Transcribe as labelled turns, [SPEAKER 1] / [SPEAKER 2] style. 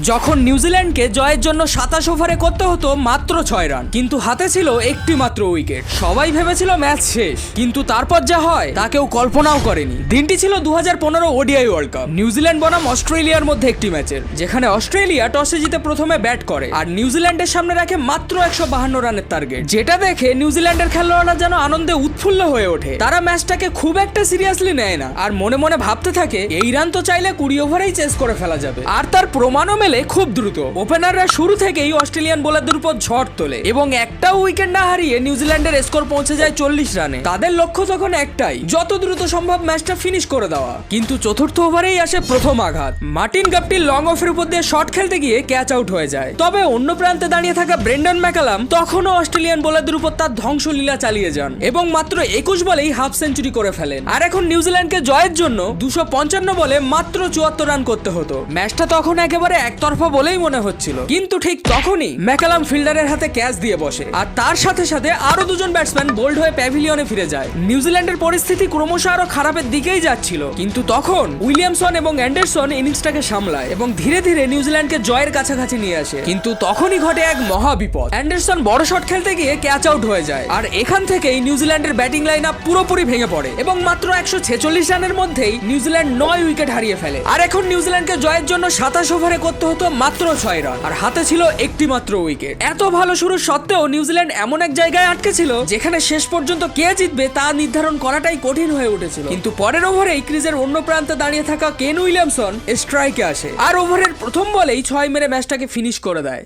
[SPEAKER 1] যখন নিউজিল্যান্ডকে জয়ের জন্য 27 ওভারে করতে হতো মাত্র 6 রান, কিন্তু হাতে ছিল একটি মাত্র উইকেট। সবাই ভেবেছিল ম্যাচ শেষ, কিন্তু তারপর যা হয় তা কেউ কল্পনাও করেনি। দিনটি ছিল 2015 ওডিআই ওয়ার্ল্ড কাপ, নিউজিল্যান্ড বনাম অস্ট্রেলিয়ার মধ্যে একটি ম্যাচের, যেখানে অস্ট্রেলিয়া টসে জিতে প্রথমে ব্যাট করে আর নিউজিল্যান্ডের সামনে রাখে মাত্র 152 রানের টার্গেট, যেটা দেখে নিউজিল্যান্ডের খেলোয়াড়রা যেন আনন্দে উৎফুল্ল হয়ে ওঠে। তারা ম্যাচটাকে খুব একটা সিরিয়াসলি নেয় না আর মনে মনে ভাবতে থাকে এই রান তো চাইলে 20 ওভারেই চেস করে ফেলা যাবে। আর তার প্রমাণও মেলে খুব দ্রুত। ওপেনাররা শুরু থেকেই অস্ট্রেলিয়ান বোলারদের উপর ঝড় তোলে এবং একটাও উইকেট না হারিয়ে নিউজিল্যান্ডের স্কোর পৌঁছে যায় 40 রানে। তাদের লক্ষ্য তখন একটাই, যত দ্রুত সম্ভব ম্যাচটা ফিনিশ করে দেওয়া। কিন্তু চতুর্থ ওভারেই আসে প্রথম আঘাত। মার্টিন গাপটি লং অফের উপর দিয়ে শট খেলতে গিয়ে ক্যাচ আউট হয়ে যায়। তবে অন্য প্রান্তে দাঁড়িয়ে থাকা ব্রেন্ডন ম্যাকালাম তখনও অস্ট্রেলিয়ান বোলারদের উপর তার ধ্বংসলীলা চালিয়ে যান এবং মাত্র 21 বলেই হাফ সেঞ্চুরি করে ফেলেন। আর এখন নিউজিল্যান্ডকে জয়ের জন্য 255 বলে মাত্র 74 রান করতে হতো। ম্যাচটা তখন একেবারে একতরফা বলেই মনে হচ্ছিল, কিন্তু ঠিক তখনই ম্যাকালাম ফিল্ডারের হাতে ক্যাচ দিয়ে বসে আর তার সাথে সাথে আরো দুজন ব্যাটসম্যান বোল্ড হয়ে প্যাভিলিয়নে ফিরে যায়। নিউজিল্যান্ডের পরিস্থিতি ক্রমশ আরো খারাপের দিকেই যাচ্ছিল, কিন্তু তখন উইলিয়ামসন এবং অ্যান্ডারসন ইনিংসটাকে সামলায় এবং ধীরে ধীরে নিউজিল্যান্ডকে জয়ের কাছাকাছি নিয়ে আসে। কিন্তু তখনই ঘটে এক মহা বিপদ। অ্যান্ডারসন বড় শট খেলতে গিয়ে ক্যাচ আউট হয়ে যায় আর এখান থেকেই নিউজিল্যান্ডের ব্যাটিং লাইন আপ পুরোপুরি ভেঙে পড়ে এবং মাত্র 146 রানের মধ্যেই নিউজিল্যান্ড 9 উইকেট হারিয়ে ফেলে। আর এখন নিউজিল্যান্ডকে জয়ের জন্য 27 ওভারে করতে হতো মাত্র 6 রান আর হাতে ছিল একটি মাত্র উইকেট। এত ভালো শুরু সত্ত্বেও নিউজিল্যান্ড এমন এক জায়গায় আটকে ছিল যেখানে শেষ পর্যন্ত কে জিতবে তা নির্ধারণ করাটাই কঠিন হয়ে উঠেছিল। কিন্তু পরের ওভারেই ক্রিজের অন্য প্রান্তে দাঁড়িয়ে থাকা কেন উইলিয়ামসন স্ট্রাইকে আসে আর ওভারের প্রথম বলেই 6 মেরে ম্যাচটাকে ফিনিশ করে দেয়।